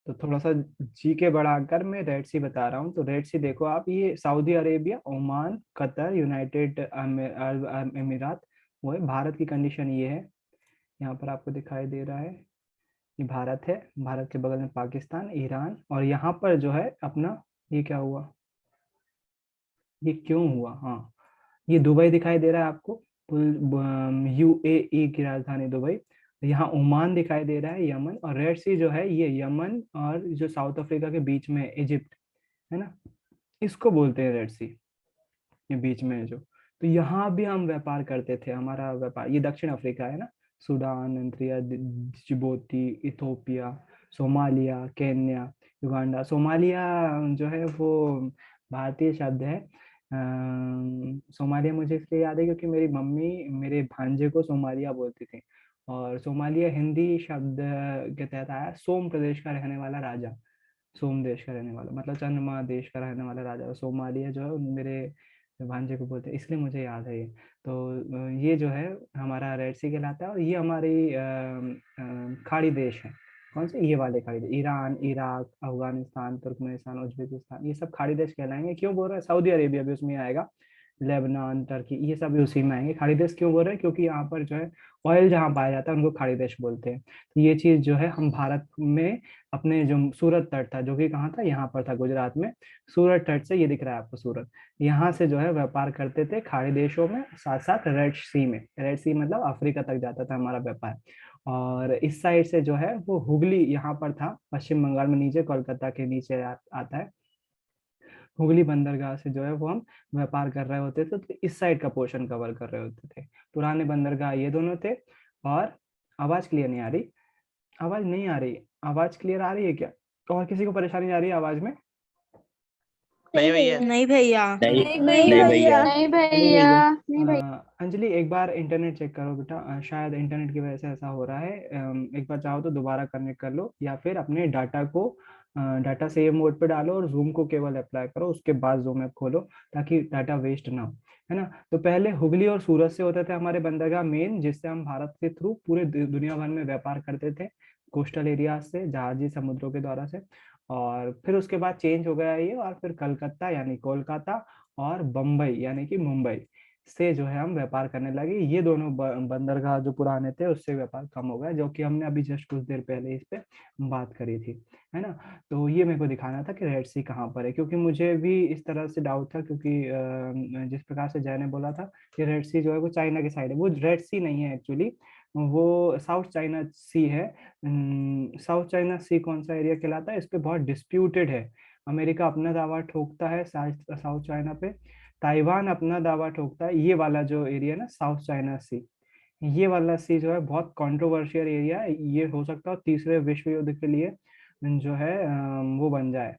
तो थोड़ा सा जी के बढ़ाकर मैं रेड सी बता रहा हूँ। तो रेड सी देखो आप, ये Saudi Arabia, Oman, Qatar, United Arab अमीरात, वो है। भारत की कंडीशन ये है, यहाँ पर आपको दिखाई दे रहा है, ये भारत है। भारत के बगल में पाकिस्तान, ईरान, और यहाँ पर जो है अपना, ये क्या हुआ, ये क्यों हुआ, हाँ, ये दुबई दिखाई दे रहा है आपको, यूएई की राजधानी दुबई। यहाँ ओमान दिखाई दे रहा है, यमन, और रेड सी जो है ये यमन और जो साउथ अफ्रीका के बीच में है, इजिप्ट, है ना, इसको बोलते हैं रेड सी, ये बीच में है जो। तो यहाँ भी हम व्यापार करते थे, हमारा व्यापार, ये दक्षिण अफ्रीका है ना, Sudan, Eritrea, Djibouti, Ethiopia, Somalia, Kenya, Uganda. Somalia जो है वो भारतीय शब्द है। सोमालिया मुझे इसलिए याद है क्योंकि मेरी मम्मी मेरे भांजे को सोमालिया बोलती थी। और सोमालिया हिंदी शब्द के तहत आया, सोम प्रदेश का रहने वाला राजा, सोम देश का रहने वाला, मतलब चंद्रमा देश का रहने वाला राजा सोमालिया जो है मेरे भांजे को बोलते हैं, इसलिए मुझे याद है ये। तो ये जो है हमारा रेड सी कहलाता है, और ये हमारी खाड़ी देश है। कौन से, ये वाले खाड़ी देश, Iran, Iraq, Afghanistan, Turkmenistan, Uzbekistan, ये सब खाड़ी देश कहलाएंगे। क्यों बोल रहे हैं, सऊदी अरेबिया भी उसमें आएगा, लेबनान, टर्की, ये सब भी उसी में आएंगे। खाड़ी देश क्यों बोल रहे हैं, क्योंकि यहाँ पर जो है ऑयल जहाँ पाया जाता है उनको खाड़ी देश बोलते हैं। तो ये चीज जो है हम भारत में अपने जो सूरत तट था, जो कि कहाँ था, यहाँ पर था गुजरात में, सूरत तट से, ये दिख रहा है आपको सूरत, यहाँ से जो है व्यापार करते थे खाड़ी देशों में, साथ साथ रेड सी में। रेड सी मतलब अफ्रीका तक जाता था हमारा व्यापार। और इस साइड से जो है वो हुगली यहाँ पर था, पश्चिम बंगाल में, नीचे कोलकाता के नीचे आता है। हुगली बंदरगाह से जो है वो हम व्यापार कर रहे होते थे, तो इस साइड का पोर्शन कवर कर रहे होते थे। पुराने बंदरगाह ये दोनों थे। और आवाज क्लियर नहीं आ रही, आवाज नहीं आ रही, आवाज क्लियर आ रही है क्या, और किसी को परेशानी आ रही है आवाज में? नहीं नहीं भैया। भैया। नहीं भैया। नहीं नहीं नहीं नहीं भैया। भैया। भैया। नहीं चलिए भैया। नहीं भैया। अंजलि एक बार इंटरनेट चेक करो बेटा, शायद इंटरनेट की वजह से ऐसा हो रहा है। एक बार चाहो तो दोबारा कनेक्ट कर लो, या फिर अपने डाटा को, डाटा सेव मोड पे डालो और जूम को केवल अप्लाई करो, उसके बाद जूम ऐप खोलो, ताकि डाटा वेस्ट ना हो, है ना। तो पहले हुगली और सूरत से होते थे हमारे बंदरगाह मेन, जिससे हम भारत के थ्रू पूरे दुनिया भर में व्यापार करते थे, कोस्टल एरिया से, जहाजी समुद्रों के द्वारा से। और फिर उसके बाद चेंज हो गया ये, और फिर कलकत्ता यानी कोलकाता, और बम्बई यानी कि मुंबई से जो है हम व्यापार करने लगे। ये दोनों बंदरगाह जो पुराने थे उससे व्यापार कम हो गया, जो कि हमने अभी जस्ट कुछ देर पहले इस पे बात करी थी, है ना। तो ये मेरे को दिखाना था कि रेड सी कहाँ पर है, क्योंकि मुझे भी इस तरह से डाउट था, क्योंकि जिस प्रकार से जय ने बोला था कि रेड सी जो है वो चाइना की साइड है, वो रेड सी नहीं है एक्चुअली, वो साउथ चाइना सी है। साउथ चाइना सी कौन सा एरिया कहलाता है, इस पे बहुत डिस्प्यूटेड है। अमेरिका अपना दावा ठोकता है साउथ चाइना पे, ताइवान अपना दावा ठोकता है। ये वाला जो एरिया है ना, साउथ चाइना सी, ये वाला सी जो है बहुत कंट्रोवर्शियल एरिया है। ये हो सकता है तीसरे विश्व युद्ध के लिए जो है वो बन जाए।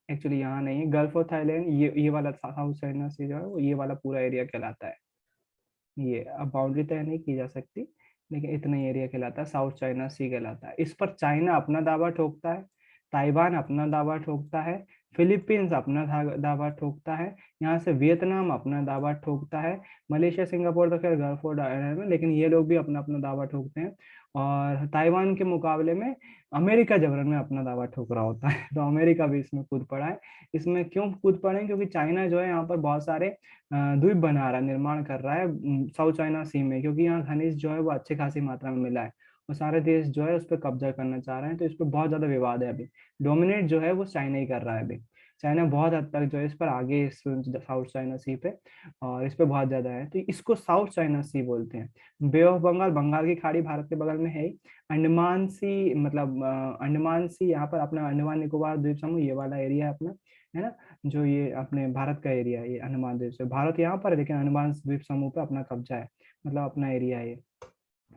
एक्चुअली यहाँ नहीं है, गल्फ ऑफ थाईलैंड, ये वाला साउथ चाइना सी जो है वो ये वाला पूरा एरिया कहलाता है। ये अब बाउंड्री तय नहीं की जा सकती, लेकिन इतना ही एरिया कहलाता है, साउथ चाइना सी कहलाता है। इस पर चाइना अपना दावा ठोकता है, ताइवान अपना दावा ठोकता है, फिलीपींस अपना दावा ठोकता है, यहाँ से वियतनाम अपना दावा ठोकता है, मलेशिया, सिंगापुर तो खैर गल्फ ऑफ आइलैंड में, लेकिन ये लोग भी अपना अपना दावा ठोकते हैं। और ताइवान के मुकाबले में अमेरिका जबरन में अपना दावा ठोक रहा होता है। तो अमेरिका भी इसमें कूद पड़ा है। इसमें क्यों कूद पड़े हैं, क्योंकि चाइना जो है यहाँ पर बहुत सारे द्वीप बना रहा है, निर्माण कर रहा है साउथ चाइना सी में, क्योंकि यहाँ खनिज जो है वो अच्छी खासी मात्रा में मिला है। और सारे देश जो है उस पर कब्जा करना चाह रहे हैं, तो इस पर बहुत ज्यादा विवाद है अभी। डोमिनेट जो है वो चाइना ही कर रहा है अभी। चाइना बहुत हद तक जो है इस पर आगे है, इस साउथ चाइना सी पे, और इस पे बहुत ज्यादा है, तो इसको साउथ चाइना सी बोलते हैं। बे ऑफ बंगाल, बंगाल की खाड़ी भारत के बगल में है ही। अंडमान सी मतलब अंडमान सी, यहाँ पर अपना अंडमान निकोबार द्वीप समूह, ये वाला एरिया है अपना, है ना, जो ये अपने भारत का एरिया है, ये अंडमान द्वीप से, भारत यहाँ पर है लेकिन अंडमान द्वीप समूह पे अपना कब्जा है, मतलब अपना एरिया है ये।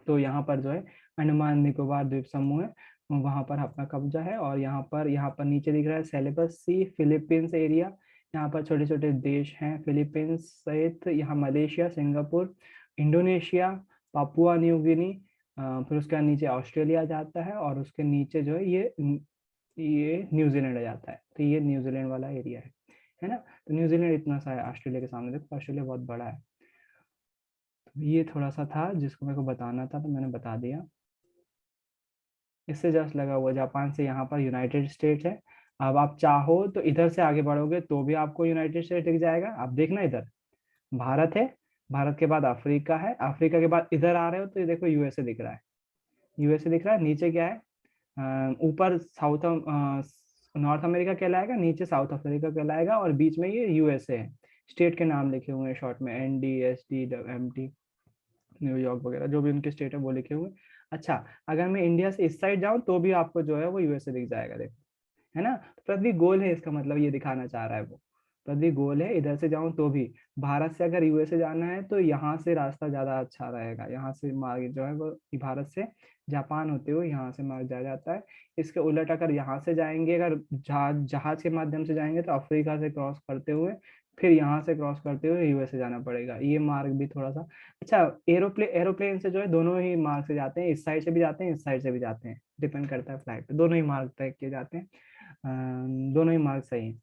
तो यहाँ पर जो है अंडमान निकोबार द्वीप समूह है, वहां पर अपना कब्जा है। और यहाँ पर नीचे दिख रहा है सेलेबस सी, फिलीपींस एरिया। यहाँ पर छोटे छोटे देश हैं फिलीपींस सहित, यहाँ Malaysia, Singapore, Indonesia, Papua New Guinea, फिर उसके नीचे ऑस्ट्रेलिया जाता है, और उसके नीचे जो है ये न्यूजीलैंड आ जाता है। तो ये न्यूजीलैंड वाला एरिया है ना। तो न्यूजीलैंड इतना सा है ऑस्ट्रेलिया के सामने, देखो ऑस्ट्रेलिया बहुत बड़ा है। तो ये थोड़ा सा था जिसको मेरे को बताना था, तो मैंने बता दिया। इससे जस्ट लगा हुआ जापान से यहाँ पर यूनाइटेड स्टेट्स है। अब आप चाहो तो इधर से आगे बढ़ोगे तो भी आपको यूनाइटेड स्टेट दिख जाएगा। आप देखना इधर भारत है, भारत के बाद अफ्रीका है, अफ्रीका के बाद इधर आ रहे हो तो ये देखो यूएसए दिख रहा है, यूएसए दिख रहा है। नीचे क्या है, ऊपर साउथ नॉर्थ अमेरिका कहलाएगा, नीचे साउथ अफ्रीका कहलाएगा, और बीच में ये यूएसए है। स्टेट के नाम लिखे हुए हैं शॉर्ट में, NDSD, MT, न्यूयॉर्क वगैरह जो भी उनके स्टेट है वो लिखे हुए हैं। अच्छा, अगर मैं इंडिया से इस साइड जाऊं तो भी आपको जो है वो यूएसए दिख जाएगा, देखो, है ना। पृथ्वी गोल है, इसका मतलब ये दिखाना चाह रहा है वो, पृथ्वी गोल है। इधर से जाऊं तो भी, भारत से अगर यूएसए जाना है तो यहाँ से रास्ता ज्यादा अच्छा रहेगा, यहाँ से मार्ग जो है वो भारत से जापान होते हुए यहाँ से मार्ग जाया जाता है। इसके उलट अगर यहाँ से जाएंगे, अगर जहाज के माध्यम से जाएंगे तो अफ्रीका से क्रॉस करते हुए फिर यहाँ से क्रॉस करते हुए यूएसए जाना पड़ेगा। ये मार्ग भी थोड़ा सा अच्छा, एरोप्लेन से जो है दोनों ही मार्ग से जाते हैं, इस साइड से भी जाते हैं, इस साइड से भी जाते हैं, डिपेंड करता है फ्लाइट पे, दोनों ही मार्ग तय किए जाते हैं। दोनों ही मार्ग सही है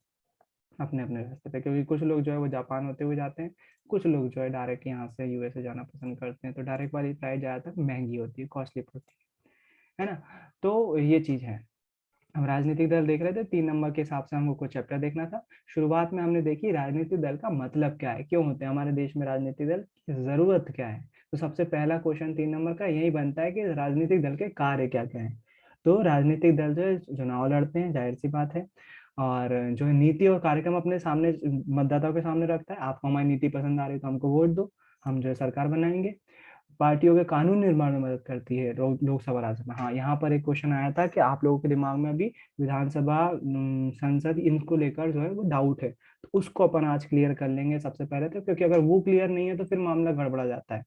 अपने अपने रास्ते पे, क्योंकि कुछ लोग जो है वो जापान होते हुए जाते हैं, कुछ लोग जो है डायरेक्ट यहाँ से यूएसए जाना पसंद करते हैं। तो डायरेक्ट वाली फ्लाइट ज़्यादातर महंगी होती है, कॉस्टली होती है ना। तो ये चीज़ है। हम राजनीतिक दल देख रहे थे, 3 नंबर के हिसाब से हमको कुछ चैप्टर देखना था। शुरुआत में हमने देखी राजनीतिक दल का मतलब क्या है, क्यों होते हैं हमारे देश में राजनीतिक दल की जरूरत क्या है। तो सबसे पहला क्वेश्चन 3 नंबर का यही बनता है कि राजनीतिक दल के कार्य क्या क्या है। तो राजनीतिक दल जो है चुनाव लड़ते हैं, जाहिर सी बात है, और जो है नीति और कार्यक्रम अपने सामने मतदाताओं के सामने रखता है। आपको हमारी नीति पसंद आ रही है तो हमको वोट दो, हम जो है सरकार बनाएंगे। पार्टियों के कानून निर्माण में मदद करती है लोकसभा राज्यसभा। हाँ, यहाँ पर एक क्वेश्चन आया था कि आप लोगों के दिमाग में अभी विधानसभा संसद इनको लेकर जो है वो डाउट है, तो उसको अपन आज क्लियर कर लेंगे सबसे पहले तो, क्योंकि अगर वो क्लियर नहीं है तो फिर मामला गड़बड़ा जाता है,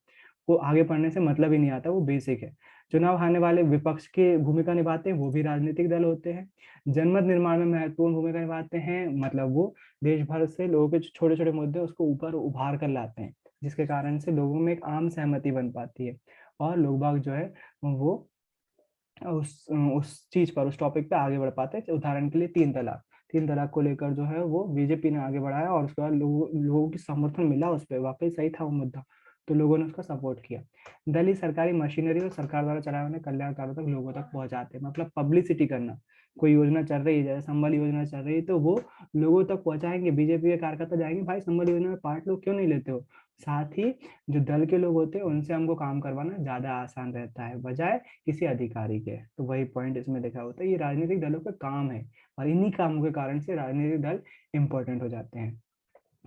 वो आगे पढ़ने से मतलब ही नहीं आता, वो बेसिक है। चुनाव हारने वाले विपक्ष की भूमिका निभाते हैं, वो भी राजनीतिक दल होते हैं। जनमत निर्माण में महत्वपूर्ण भूमिका निभाते हैं, मतलब वो देश भर से लोगों के छोटे छोटे मुद्दे उसको ऊपर उभार कर लाते हैं, जिसके कारण से लोगों में एक आम सहमति बन पाती है, और लोग बाग जो है वो उस चीज पर, उस टॉपिक पे आगे बढ़ पाते हैं। उदाहरण के लिए 3 तलाक, 3 तलाक को लेकर जो है वो बीजेपी ने आगे बढ़ाया, और उसके बाद लोगों की समर्थन मिला उस पर, वाकई सही था वो मुद्दा, तो लोगों ने उसका सपोर्ट किया। दल ही सरकारी मशीनरी और सरकार द्वारा चलाए हुए कल्याणकारों तक लोगों तक पहुंचाते हैं, मतलब पब्लिसिटी करना। कोई योजना चल रही है, जैसे संबल योजना चल रही है, तो वो लोगों तक पहुंचाएंगे, बीजेपी के कार्यकर्ता जाएंगे, भाई संबल योजना में पार्ट लो, क्यों नहीं लेते हो। साथ ही जो दल के लोग होते हैं उनसे हमको काम करवाना ज्यादा आसान रहता है बजाय किसी अधिकारी के। तो वही पॉइंट इसमें लिखा होता है, ये राजनीतिक दलों का काम है, और इन्हीं कामों के कारण से राजनीतिक दल इंपॉर्टेंट हो जाते हैं।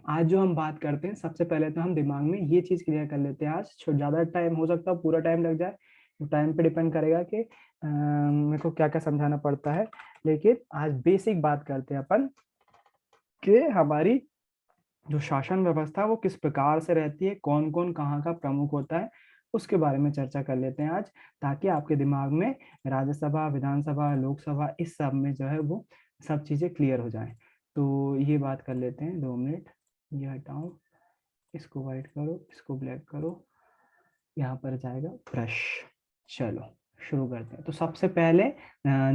आज जो हम बात करते हैं, सबसे पहले तो हम दिमाग में ये चीज क्लियर कर लेते हैं। आज ज्यादा टाइम हो सकता है, पूरा टाइम लग जाए, तो टाइम पे डिपेंड करेगा कि मेरे को क्या क्या समझाना पड़ता है। लेकिन आज बेसिक बात करते हैं अपन कि हमारी जो शासन व्यवस्था है वो किस प्रकार से रहती है, कौन कौन कहाँ का प्रमुख होता है, उसके बारे में चर्चा कर लेते हैं आज, ताकि आपके दिमाग में राज्यसभा, विधानसभा, लोकसभा, इस सब में जो है वो सब चीजें क्लियर हो जाएं। तो ये बात कर लेते हैं, 2 मिनट, ये हटाओ, इसको वाइट करो, इसको ब्लैक करो, यहाँ पर जाएगा ब्रश। चलो शुरू करते हैं। तो सबसे पहले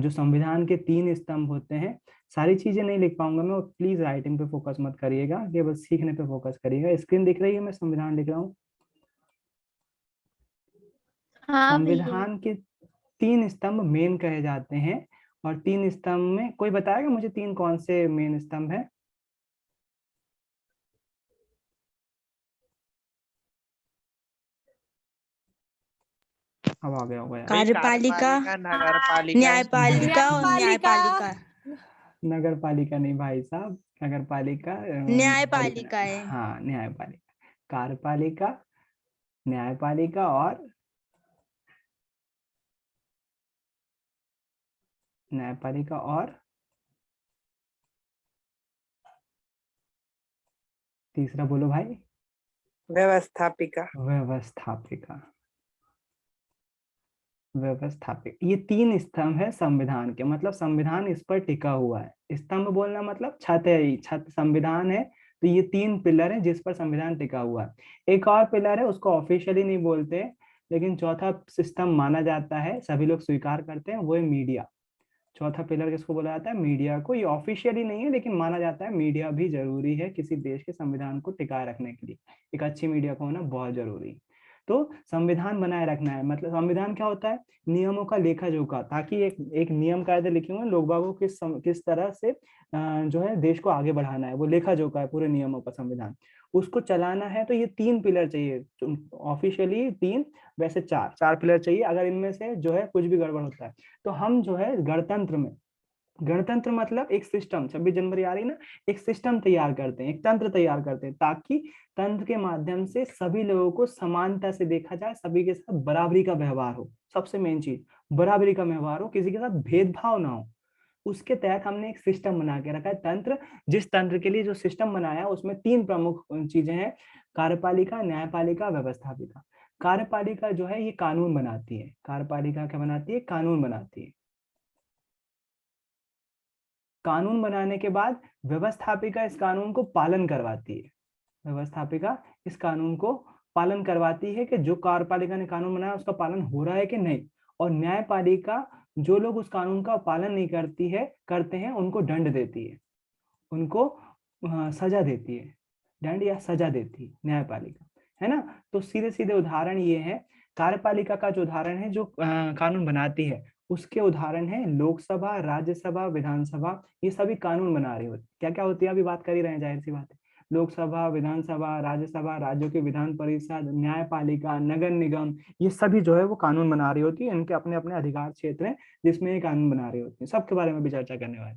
जो संविधान के 3 स्तंभ होते हैं, सारी चीजें नहीं लिख पाऊंगा मैं, प्लीज राइटिंग पे फोकस मत करिएगा, ये बस सीखने पे फोकस करिएगा। स्क्रीन दिख रही है, मैं संविधान लिख रहा हूँ। हाँ भैया। संविधान के 3 स्तंभ मेन कहे जाते हैं, और 3 स्तंभ में कोई बताएगा मुझे 3 कौन से मेन स्तंभ है। अब आ गया होगा यार। कार्यपालिका, नगर पालिका, न्यायपालिका और न्यायपालिका। नगर पालिका नहीं भाई साहब, नगर पालिका न्यायपालिका है। हाँ, न्यायपालिका, कार्यपालिका, न्यायपालिका और न्यायपालिका और तीसरा बोलो भाई। व्यवस्थापिका। व्यवस्थापिका, व्यवस्थापिक, ये 3 स्तंभ है संविधान के, मतलब संविधान इस पर टिका हुआ है। स्तंभ बोलना मतलब छत है, छत संविधान है, तो ये 3 पिलर है जिस पर संविधान टिका हुआ है। एक और पिलर है, उसको ऑफिशियली नहीं बोलते, लेकिन चौथा स्तंभ माना जाता है, सभी लोग स्वीकार करते हैं, वो है मीडिया। चौथा पिलर किसको बोला जाता है, मीडिया को। ये ऑफिशियली नहीं है लेकिन माना जाता है, मीडिया भी जरूरी है किसी देश के संविधान को टिकाए रखने के लिए, एक अच्छी मीडिया को होना बहुत जरूरी है। तो संविधान बनाए रखना है, मतलब संविधान क्या होता है, नियमों का लेखा जोखा, ताकि एक नियम कायदे लिखे हुए हैं, लोग बागों को किस तरह से जो है देश को आगे बढ़ाना है, वो लेखा जोखा है पूरे नियमों का संविधान, उसको चलाना है। तो ये 3 पिलर चाहिए, ऑफिशियली 3, वैसे 4 पिलर चाहिए। अगर इनमें से जो है कुछ भी गड़बड़ होता है तो हम जो है गणतंत्र में, गणतंत्र मतलब एक सिस्टम, 26 जनवरी आ रही ना, एक सिस्टम तैयार करते हैं, एक तंत्र तैयार करते हैं, ताकि तंत्र के माध्यम से सभी लोगों को समानता से देखा जाए, सभी के साथ बराबरी का व्यवहार हो। सबसे मेन चीज बराबरी का व्यवहार हो, किसी के साथ भेदभाव ना हो। उसके तहत हमने एक सिस्टम बना के रखा है, तंत्र। जिस तंत्र के लिए जो सिस्टम बनाया उसमें 3 प्रमुख चीजें हैं, कार्यपालिका, न्यायपालिका, व्यवस्थापिका। कार्यपालिका जो है ये कानून बनाती है, कार्यपालिका क्या बनाती है, कानून बनाती है। कानून बनाने के बाद व्यवस्थापिका इस कानून को पालन करवाती है, व्यवस्थापिका इस कानून को पालन करवाती है कि जो कार्यपालिका ने कानून बनाया उसका पालन हो रहा है कि नहीं। और न्यायपालिका जो लोग उस कानून का पालन नहीं करते हैं उनको दंड देती है, उनको सजा देती है, दंड या सजा देती है न्यायपालिका, है ना। तो सीधे सीधे उदाहरण ये है, कार्यपालिका का जो उदाहरण है, जो कानून बनाती है, उसके उदाहरण है लोकसभा, राज्यसभा, विधानसभा, ये सभी कानून बना रही होती। क्या क्या होती है अभी बात कर ही रहे हैं, जाहिर सी बात है। लोकसभा, विधानसभा, राज्यसभा, राज्यों की विधान परिषद, न्यायपालिका, नगर निगम, ये सभी जो है वो कानून बना रही होती है। इनके अपने अपने अधिकार क्षेत्र हैं जिसमें ये कानून बना रही होती है। सबके बारे में भी चर्चा करने वाले।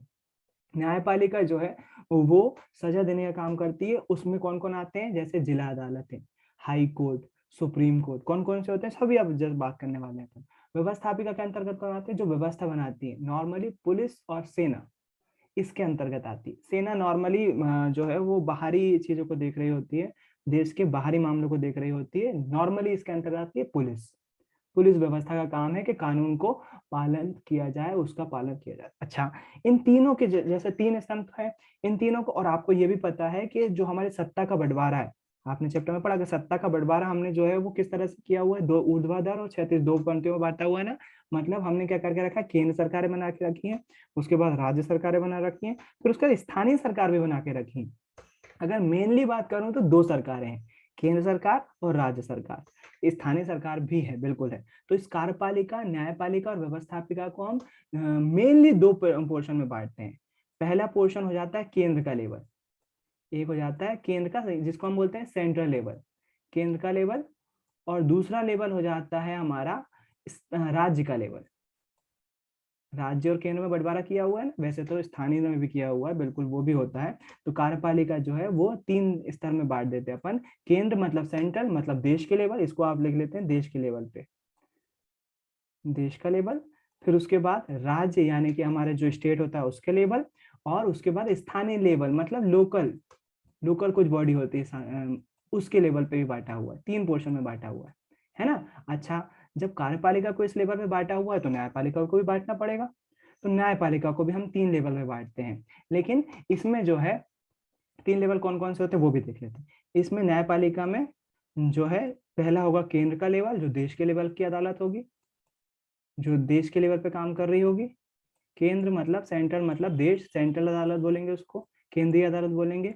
न्यायपालिका जो है वो सजा देने का काम करती है। उसमें कौन कौन आते हैं, जैसे जिला अदालतें, हाई कोर्ट, सुप्रीम कोर्ट, कौन कौन से होते हैं सभी अब जस्ट बात करने वाले हैं। व्यवस्थापिका के अंतर्गत कौन आते हैं, जो व्यवस्था बनाती है, नॉर्मली पुलिस और सेना इसके अंतर्गत आती है। सेना नॉर्मली जो है वो बाहरी चीजों को देख रही होती है, देश के बाहरी मामलों को देख रही होती है। नॉर्मली इसके अंतर्गत आती है पुलिस। पुलिस व्यवस्था का काम है कि कानून को पालन किया जाए, उसका पालन किया जाए। अच्छा, इन तीनों के जैसे 3 स्तंभ है, इन तीनों को, और आपको ये भी पता है कि जो हमारी सत्ता का बंटवारा है, आपने चैप्टर में पढ़ा कि सत्ता का बंटवारा हमने जो है वो किस तरह से किया हुआ है, 2 ऊर्ध्वाधर और क्षैतिज 2 पंक्तियों में बांटा हुआ है ना। मतलब हमने क्या करके रखा है, केंद्र सरकारें बना के रखी है, उसके बाद राज्य सरकारें बना रखी है, फिर उसके बाद स्थानीय सरकार भी बना के रखी है। अगर मेनली बात करूं तो 2 सरकारें हैं, केंद्र सरकार और राज्य सरकार। स्थानीय सरकार भी है, बिल्कुल है। तो इस कार्यपालिका, न्यायपालिका और व्यवस्थापिका को हम मेनली 2 पोर्शन में बांटते हैं। पहला पोर्शन हो जाता है केंद्र का लेवल, एक हो जाता है केंद्र का, जिसको हम बोलते हैं सेंट्रल लेवल, केंद्र का लेवल। और दूसरा लेवल हो जाता है हमारा राज्य का लेवल। राज्य और केंद्र में बंटवारा किया हुआ है ना, वैसे तो स्थानीय में भी किया हुआ है, बिल्कुल वो भी होता है। तो कार्यपालिका जो है वो 3 स्तर में बांट देते हैं अपन। केंद्र मतलब सेंट्रल, मतलब देश के लेवल, इसको आप लिख लेते हैं देश के लेवल पे, देश का लेवल। फिर उसके बाद राज्य यानी कि हमारे जो स्टेट होता है उसके लेवल, और उसके बाद स्थानीय लेवल मतलब लोकल, लोकल कुछ बॉडी होती है उसके लेवल पे भी बांटा हुआ है। 3 पोर्शन में बांटा हुआ है ना। अच्छा, जब कार्यपालिका को इस लेवल पे बांटा हुआ है तो न्यायपालिका को भी बांटना पड़ेगा। तो न्यायपालिका को भी हम 3 लेवल में बांटते हैं, लेकिन इसमें जो है 3 लेवल कौन कौन से होते हैं वो भी देख लेते हैं। इसमें न्यायपालिका में जो है पहला होगा केंद्र का लेवल, जो देश के लेवल की अदालत होगी, जो देश के लेवल पे काम कर रही होगी। केंद्र मतलब सेंट्रल, मतलब देश, सेंट्रल अदालत बोलेंगे उसको, केंद्रीय अदालत बोलेंगे।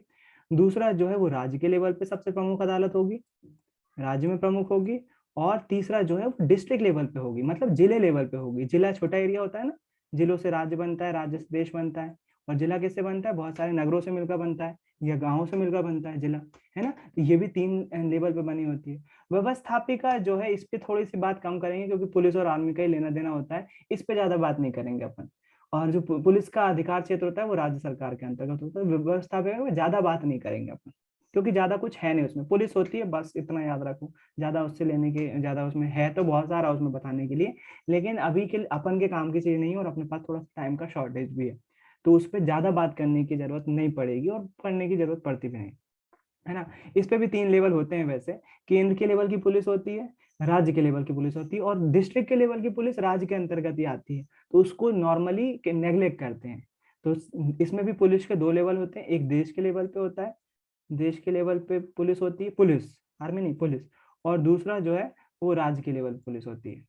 दूसरा जो है वो राज्य के लेवल पे सबसे प्रमुख अदालत होगी, राज्य में प्रमुख होगी। और तीसरा जो है वो डिस्ट्रिक्ट लेवल पे होगी, मतलब जिले लेवल पे होगी। जिला छोटा एरिया होता है ना, जिलों से राज्य बनता है, राज्य से देश बनता है। और जिला किससे बनता है, बहुत सारे नगरों से मिलकर बनता है या गांवों से मिलकर बनता है जिला, है ना। तो ये भी 3 लेवल पे बनी होती है। व्यवस्थापिका जो है इस पे थोड़ी सी बात कम करेंगे, क्योंकि पुलिस और आर्मी का ही लेना देना होता है, इस पे ज्यादा बात नहीं करेंगे अपन। और जो पुलिस का अधिकार क्षेत्र होता है वो राज्य सरकार के अंतर्गत होता है। व्यवस्थापिका में ज्यादा बात नहीं करेंगे अपन, क्योंकि ज्यादा कुछ है नहीं उसमें। पुलिस होती है बस, इतना याद रखो, ज्यादा उससे लेने के, ज्यादा उसमें है तो बहुत सारा उसमें बताने के लिए, लेकिन अभी के अपन के काम की चीज नहीं है और अपने पास थोड़ा टाइम का शॉर्टेज भी है, तो उस पर ज्यादा बात करने की जरूरत नहीं पड़ेगी और करने की जरूरत पड़ती भी नहीं, है ना। इस पे भी 3 लेवल होते हैं वैसे। केंद्र के लेवल की पुलिस होती है, राज्य के लेवल की पुलिस होती है, और डिस्ट्रिक्ट के लेवल की पुलिस राज्य के अंतर्गत ही आती है, तो उसको नॉर्मली नेग्लेक्ट करते हैं। तो इसमें भी पुलिस के 2 लेवल होते हैं, एक देश के लेवल पे होता है, देश के लेवल पे पुलिस होती है, पुलिस, आर्मी नहीं, पुलिस। और दूसरा जो है वो राज्य के लेवल पुलिस होती है।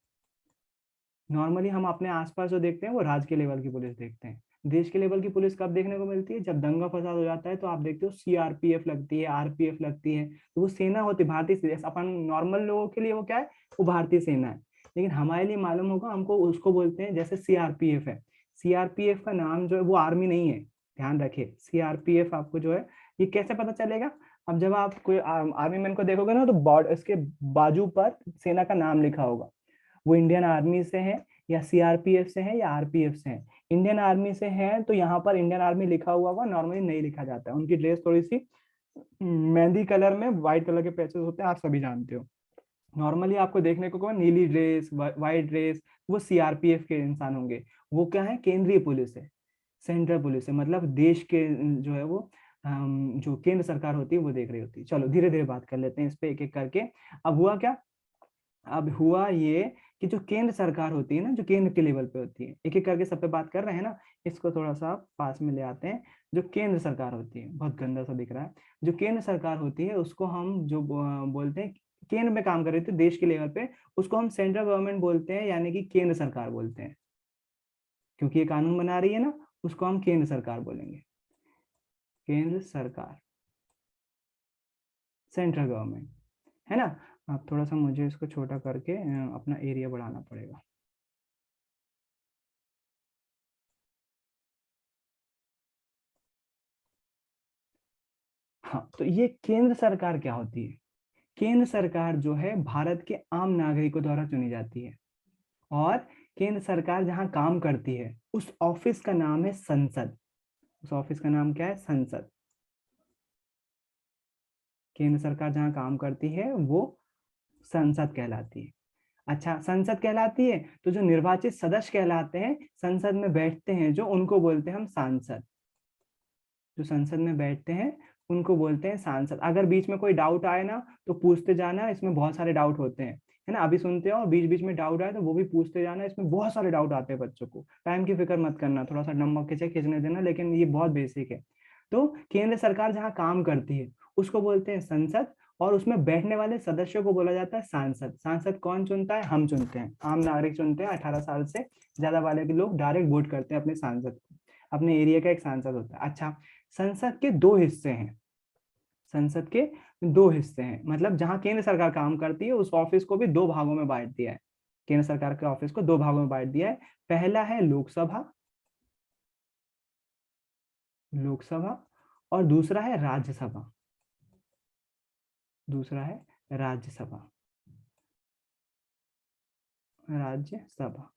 नॉर्मली हम अपने आसपास जो देखते हैं वो राज्य के लेवल की पुलिस देखते हैं, देश के लेवल की पुलिस कब देखने को मिलती है? जब दंगा फसाद हो जाता है तो आप देखते हो सीआरपीएफ लगती है, आरपीएफ लगती है, तो वो सेना होती है, भारतीय सेना। अपन नॉर्मल लोगों के लिए वो क्या है? वो भारतीय सेना है। लेकिन हमारे लिए मालूम होगा, हमको उसको बोलते हैं, जैसे सीआरपीएफ है, सीआरपीएफ का नाम जो है वो आर्मी नहीं है, ध्यान रखिए। सीआरपीएफ आपको जो है, ये कैसे पता चलेगा? अब जब आप कोई आर्मी मैन को देखोगे ना, तो बॉर्ड इसके बाजू पर सेना का नाम लिखा होगा, वो इंडियन आर्मी से है या सीआरपीएफ से है या आरपीएफ से है। इंडियन आर्मी से है तो यहाँ पर इंडियन आर्मी लिखा हुआ होगा, नॉर्मली नहीं लिखा जाता है। उनकी ड्रेस थोड़ी सी मेहंदी कलर में व्हाइट कलर के पैचेस होते हैं, आप सभी जानते हो। नॉर्मली आपको देखने को नीली ड्रेस, व्हाइट ड्रेस, वो सीआरपीएफ के इंसान होंगे। वो क्या है? केंद्रीय पुलिस है, सेंट्रल पुलिस है, मतलब देश के जो है वो जो केंद्र सरकार होती है वो देख रही होती है। चलो धीरे धीरे बात कर लेते हैं इस पे एक एक करके। अब हुआ क्या? अब हुआ ये कि जो केंद्र सरकार होती है ना, जो केंद्र के लेवल पे होती है, एक एक करके सब पे बात कर रहे हैं ना, इसको थोड़ा सा पास में ले आते हैं। जो केंद्र सरकार होती है, बहुत गंदा सा दिख रहा है, जो केंद्र सरकार होती है उसको हम जो बोलते हैं, केंद्र में काम कर रही थी देश के लेवल पे, उसको हम सेंट्रल गवर्नमेंट बोलते हैं, यानी कि केंद्र सरकार बोलते हैं। क्योंकि ये कानून बना रही है ना, उसको हम केंद्र सरकार बोलेंगे, केंद्र सरकार, सेंट्रल गवर्नमेंट, है ना। अब थोड़ा सा मुझे इसको छोटा करके अपना एरिया बढ़ाना पड़ेगा। हाँ, तो ये केंद्र सरकार क्या होती है? केंद्र सरकार जो है भारत के आम नागरिकों द्वारा चुनी जाती है, और केंद्र सरकार जहां काम करती है उस ऑफिस का नाम है संसद। उस ऑफिस का नाम क्या है? संसद। केंद्र सरकार जहां काम करती है वो संसद कहलाती है। अच्छा, संसद कहलाती है, तो जो निर्वाचित सदस्य कहलाते हैं, संसद में बैठते हैं जो, उनको बोलते हैं हम सांसद। जो संसद में बैठते हैं उनको बोलते हैं सांसद। अगर बीच में कोई डाउट आए ना तो पूछते जाना, इसमें बहुत सारे डाउट होते हैं, है ना। अभी सुनते हो, बीच बीच में डाउट आए तो वो भी पूछते जाना, इसमें बहुत सारे डाउट आते हैं बच्चों को। टाइम की फिक्र मत करना, थोड़ा सा नंबर खींचने देना, लेकिन ये बहुत बेसिक है। तो केंद्र सरकार जहाँ काम करती है उसको बोलते हैं संसद, और उसमें बैठने वाले सदस्यों को बोला जाता है सांसद। सांसद कौन चुनता है? हम चुनते हैं, आम नागरिक चुनते हैं। 18 साल से ज्यादा वाले के लोग डायरेक्ट वोट करते हैं अपने सांसद को। अपने एरिया का एक सांसद होता है। अच्छा, संसद के दो हिस्से हैं, संसद के दो हिस्से हैं, मतलब जहां केंद्र सरकार काम करती है उस ऑफिस को भी दो भागों में बांट दिया है। केंद्र सरकार के ऑफिस को दो भागों में बांट दिया है। पहला है लोकसभा, लोकसभा, और दूसरा है राज्यसभा, दूसरा है राज्यसभा, राज्यसभा।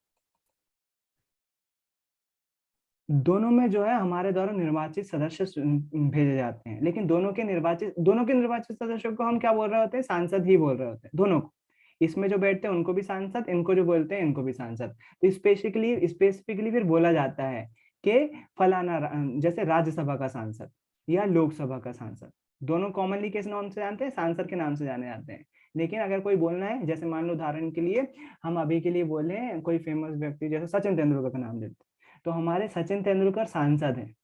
दोनों में जो है हमारे द्वारा निर्वाचित सदस्य भेजे जाते हैं, लेकिन दोनों के निर्वाचित सदस्यों को हम क्या बोल रहे होते हैं? सांसद ही बोल रहे होते हैं, दोनों को। इसमें जो बैठते हैं उनको भी सांसद, इनको जो बोलते हैं इनको भी सांसद। तो स्पेसिफिकली फिर बोला जाता है कि फलाना, जैसे राज्यसभा का सांसद या लोकसभा का सांसद, दोनों कॉमनली किस नाम से जानते हैं? सांसद के नाम से जाने जाते हैं। लेकिन अगर कोई बोलना है, जैसे मान लो उदाहरण के लिए हम अभी के लिए बोले कोई फेमस व्यक्ति, जैसे सचिन तेंदुलकर का नाम लेते हैं, तो हमारे सचिन तेंदुलकर सांसद हैं,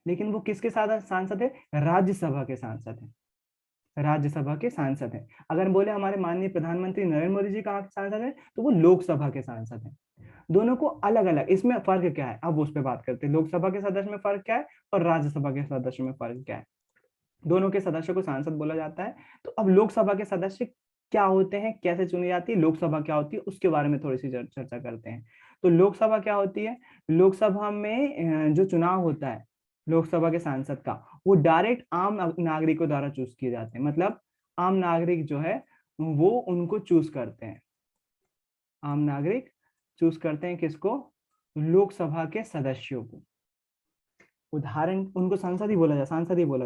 लेकिन वो किसके साथ सांसद है? राज्यसभा के सांसद हैं, राज्यसभा के सांसद हैं। अगर बोले हमारे माननीय प्रधानमंत्री नरेंद्र मोदी जी कहाँ के सांसद हैं, तो वो लोकसभा के सांसद हैं। दोनों को अलग अलग, इसमें फर्क क्या है अब उस पर बात करते हैं। लोकसभा के सदस्य में फर्क क्या है और राज्यसभा के सदस्य में फर्क क्या है? दोनों के सदस्यों को सांसद बोला जाता है। तो अब लोकसभा के सदस्य क्या होते हैं, कैसे चुनी जाती है, लोकसभा क्या होती है, उसके बारे में थोड़ी सी चर्चा करते हैं। तो लोकसभा क्या होती है? लोकसभा में जो चुनाव होता है लोकसभा के सांसद का, वो डायरेक्ट आम नागरिकों द्वारा चूज किए जाते हैं। मतलब आम नागरिक जो है वो उनको चूज करते हैं, आम नागरिक चूज करते हैं किसको? लोकसभा के सदस्यों को। उदाहरण, उनको सांसद ही बोला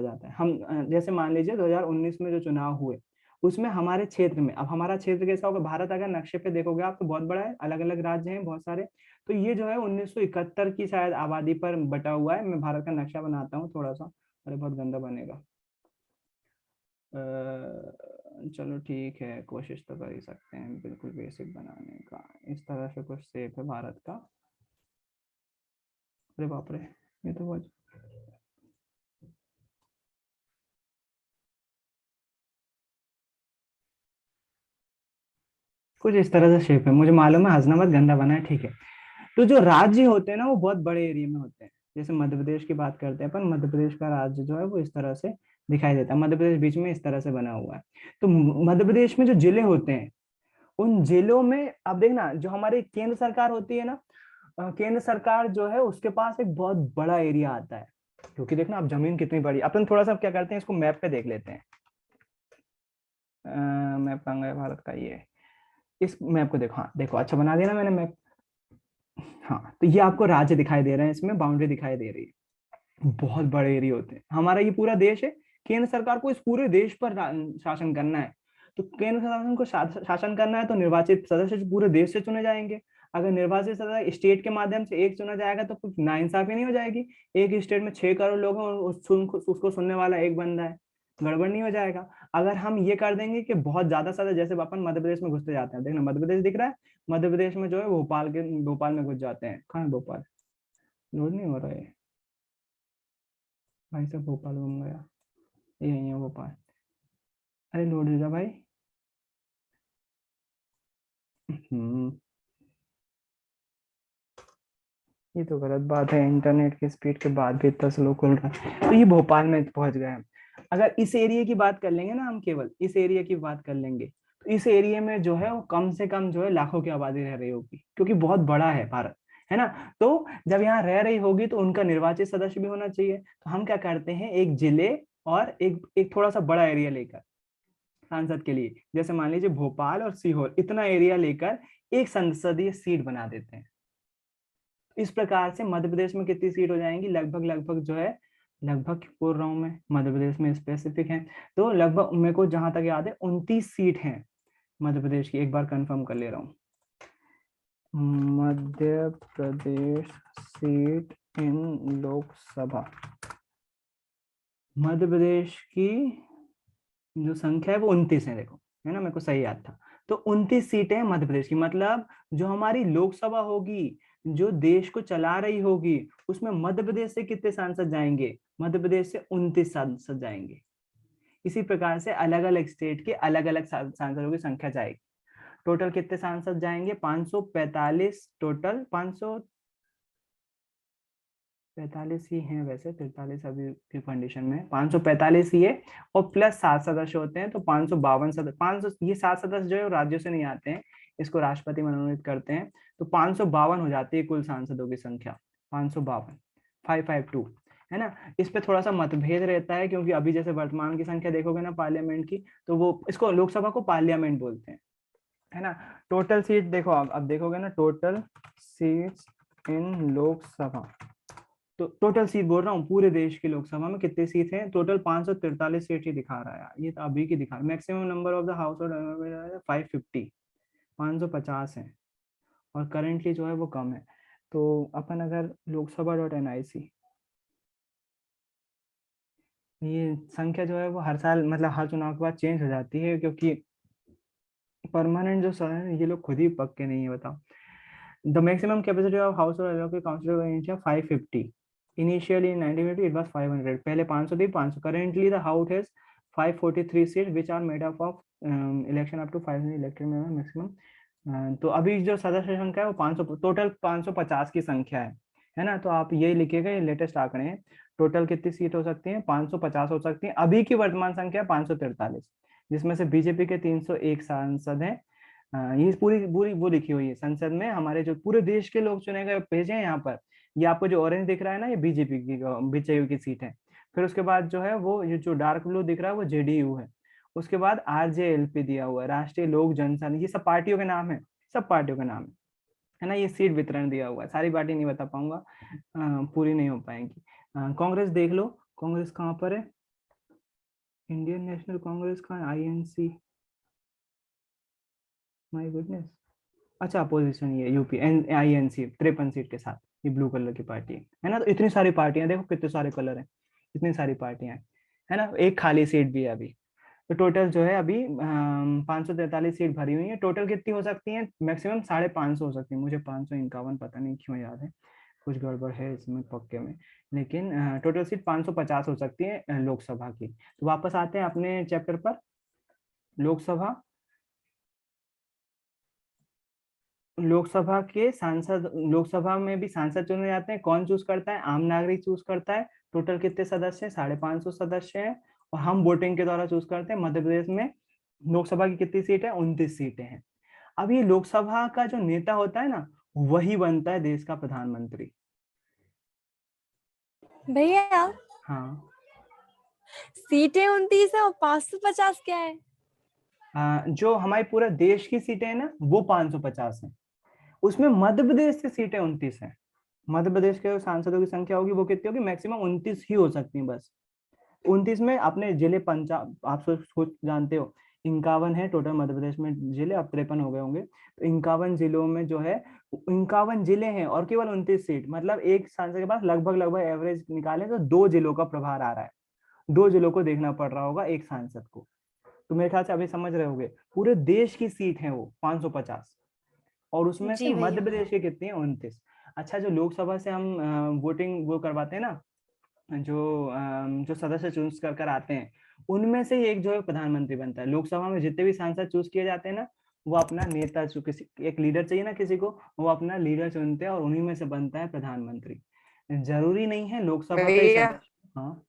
जाता है। हम जैसे मान लीजिए 2019 में जो चुनाव हुए, उसमें हमारे क्षेत्र में, अब हमारा क्षेत्र कैसा होगा? भारत अगर नक्शे पे देखोगे आप तो बहुत बड़ा है, अलग अलग राज्य हैं बहुत सारे। तो ये जो है 1971 की शायद आबादी पर बटा हुआ है। मैं भारत का नक्शा बनाता हूँ थोड़ा सा, अरे बहुत गंदा बनेगा। चलो ठीक है, कोशिश तो कर ही सकते हैं बिल्कुल बेसिक बनाने का। इस तरह से कुछ शेप है भारत का। अरे बाप रे, ये तो बहुत, कुछ इस तरह से शेप है, मुझे मालूम है, हंसना मत, गंदा बना है, ठीक है। तो जो राज्य होते हैं ना वो बहुत बड़े एरिया में होते हैं। जैसे मध्य प्रदेश की बात करते हैं अपन, मध्य प्रदेश का राज्य जो है वो इस तरह से दिखाई देता है, मध्य प्रदेश बीच में इस तरह से बना हुआ है। तो मध्य प्रदेश में जो जिले होते हैं, उन जिलों में आप देखना, जो हमारी केंद्र सरकार होती है ना, केंद्र सरकार जो है उसके पास एक बहुत बड़ा एरिया आता है, क्योंकि देखना आप जमीन कितनी बड़ी। अपन थोड़ा सा क्या करते हैं, इसको मैप पे देख लेते हैं। मैप कहाँ गया भारत का, ये इस मैप को देखो, हाँ देखो, अच्छा बना दिया ना मैंने मैप। हाँ, तो ये आपको राज्य दिखाई दे रहे हैं, इसमें बाउंड्री दिखाई दे रही है, बहुत बड़े एरिया होते हैं। हमारा ये पूरा देश है, केंद्र सरकार को इस पूरे देश पर शासन करना है। तो केंद्र शासन को शासन करना है, तो निर्वाचित सदस्य पूरे देश से चुने जाएंगे। अगर निर्वाचित सदस्य स्टेट के माध्यम से एक चुना जाएगा तो कुछ नाइंसाफी नहीं हो जाएगी। एक स्टेट में 6 करोड़ लोग हैं और उसको सुनने वाला एक बंदा है, गड़बड़ नहीं हो जाएगा। अगर हम ये कर देंगे कि बहुत ज्यादा सदस्य, जैसे अपन मध्य प्रदेश में घुसते जाते हैं, देखना मध्य प्रदेश दिख रहा है, मध्य प्रदेश में जो है भोपाल में घुस जाते हैं। कहाँ है भोपाल, लोड नहीं हो रहा है भाई साहब, भोपाल घूम गया, यही है भोपाल। अरे लोड हो जा भाई। ये तो गलत बात है, इंटरनेट की स्पीड के बाद भी इतना स्लो खुल रहा है। तो ये भोपाल में पहुंच गए हैं। अगर इस एरिया की बात कर लेंगे ना, हम केवल इस एरिया की बात कर लेंगे, तो इस एरिया में जो है वो कम से कम जो है लाखों की आबादी रह रही होगी, क्योंकि बहुत बड़ा है भारत, है ना। तो जब यहाँ रह रही होगी तो उनका निर्वाचित सदस्य भी होना चाहिए। तो हम क्या करते हैं, एक जिले और एक थोड़ा सा बड़ा एरिया लेकर सांसद के लिए, जैसे मान लीजिए भोपाल और सीहोर, इतना एरिया लेकर एक संसदीय सीट बना देते हैं। इस प्रकार से मध्य प्रदेश में कितनी सीट हो जाएंगी, लगभग लगभग जो है, लगभग बोल रहा हूं मैं, मध्य प्रदेश में स्पेसिफिक है, तो लगभग मेरे को जहां तक याद है 29 सीट हैं मध्य प्रदेश की। एक बार कंफर्म कर ले रहा हूँ, मध्य प्रदेश सीट इन लोकसभा, मध्य प्रदेश की जो संख्या है वो 29 है, देखो, है ना, मेरे को सही याद था। तो 29 सीटें हैं मध्य प्रदेश की, मतलब जो हमारी लोकसभा होगी, जो देश को चला रही होगी, उसमें मध्य प्रदेश से कितने सांसद जाएंगे, मध्य प्रदेश से 29 सांसद जाएंगे। इसी प्रकार से अलग अलग स्टेट के अलग अलग सांसदों की संख्या जाएगी। टोटल कितने सांसद जाएंगे, 545 टोटल, 545 ही हैं वैसे, 43 अभी की कंडीशन में 545 ही है, और प्लस 7 सदस्य होते हैं, तो 552 सदस्य, 500, ये 7 सदस्य जो है राज्यों से नहीं आते हैं, इसको राष्ट्रपति मनोनीत करते हैं। तो 552 हो जाती है कुल सांसदों की संख्या, 552, 552, है ना। इस पे थोड़ा सा मतभेद रहता है, क्योंकि अभी जैसे वर्तमान की संख्या देखोगे ना पार्लियामेंट की, तो वो इसको लोकसभा को पार्लियामेंट बोलते हैं, है ना। टोटल सीट देखो, अब देखोगे ना, टोटल सीट्स इन लोकसभा, तो टोटल सीट बोल रहा हूँ, पूरे देश की लोकसभा में कितने सीट हैं, टोटल 543 सीट ही दिखा रहा है, ये तो अभी की दिखा रहा है। Maximum number of the house hold 550, 550 है, और करेंटली जो है वो कम है। तो अपन अगर loksaBha.nic, ये संख्या जो है वो हर साल, मतलब हर चुनाव के बाद चेंज हो जाती है, क्योंकि परमानेंट जो सर है ये लोग खुद ही पक्के नहीं है, बताओ। The maximum capacity of house hold council in India 550, initially in 1950 it was 500, पहले 500 थी, 500, currently the house has 543 seat which are made up of election up to 500 elected member maximum. तो अभी जो सदस्य संख्या है वो 500, टोटल 550 की संख्या है ना। तो आप यही लिखिएगा, ये लेटेस्ट आंकड़े हैं, टोटल कितनी सीट हो सकती है, 550 हो सकती है। अभी की वर्तमान संख्या 543, जिसमें से बीजेपी के 301 सांसद हैं। ये पूरी पूरी वो लिखी हुई है संसद में, हमारे जो पूरे देश के लोग चुने गए भेजे हैं यहाँ पर। ये आपको जो ऑरेंज दिख रहा है ना, ये बीजेपी की बीजेपी की सीट है। फिर उसके बाद जो है वो ये जो डार्क ब्लू दिख रहा है वो जेडीयू है। उसके बाद आरजेएलपी दिया हुआ है, राष्ट्रीय लोक जनसंघ, ये सब पार्टियों के नाम है, सब पार्टियों के नाम है ना। ये सीट वितरण दिया हुआ है, सारी पार्टी नहीं बता पाऊंगा, पूरी नहीं हो पाएंगी। कांग्रेस देख लो, कांग्रेस कहाँ पर है, इंडियन नेशनल कांग्रेस का INC, माय गुडनेस, अच्छा अपोजिशन, ये यूपी INC 53 सीट के साथ, ये ब्लू कलर की पार्टी है ना। तो इतनी सारी पार्टियां देखो, कितने सारे कलर हैं, इतनी सारी पार्टियां हैं, है ना। एक खाली सीट भी है अभी। तो टोटल जो है अभी 543 सीट भरी हुई है। टोटल कितनी हो सकती है, मैक्सिमम 550 हो सकती है, मुझे 551 पता नहीं क्यों याद है, कुछ गड़बड़ है इसमें पक्के में, लेकिन टोटल सीट 550 हो सकती है लोकसभा की। तो वापस आते हैं अपने चैप्टर पर, लोकसभा, लोकसभा के सांसद, लोकसभा में भी सांसद चुने जाते हैं। कौन चूज करता है? आम नागरिक चूज करता है। टोटल कितने सदस्य हैं? 550 सदस्य हैं। और हम वोटिंग के द्वारा चूज करते हैं। मध्य प्रदेश में लोकसभा की कितनी सीट है? 29 सीटें हैं। अब ये लोकसभा का जो नेता होता है ना, वही बनता है देश का प्रधानमंत्री। भैया हाँ, सीटें 29 है और 550 क्या है? जो हमारे पूरा देश की सीटें हैं ना, वो 550 है। उसमें मध्य प्रदेश से सीटें 29 हैं। मध्य प्रदेश के सांसदों की संख्या होगी वो कितनी होगी? मैक्सिमम 29 ही हो सकती है बस। 29 में अपने जिले पंचाब, आप सोच जानते हो 51 है टोटल मध्य प्रदेश में जिले, अब 53 हो गए होंगे। तो 51 जिलों में जो है 51 जिले हैं और केवल 29 सीट, मतलब एक सांसद के पास लगभग एवरेज निकालें तो 2 जिलों का प्रभार आ रहा है। 2 जिलों को देखना पड़ रहा होगा एक सांसद को। तो मेरे ख्याल से अभी समझ रहे होगे, पूरे देश की सीट है वो 550, और उसमें से जी मध्य भैया। प्रदेश के कितने हैं? 29। अच्छा, जो लोकसभा से हम वोटिंग वो करवाते हैं ना, जो सदस्य चूज कर कर आते हैं, उनमें से एक जो है प्रधानमंत्री बनता है। लोकसभा में जितने भी सांसद चूज किए जाते हैं ना, वो अपना नेता किसी एक लीडर चाहिए ना किसी को, वो अपना लीडर चुनते हैं और उन्हीं में से बनता है प्रधानमंत्री। जरूरी नहीं है लोकसभा का ही भैया सदस्य। हाँ,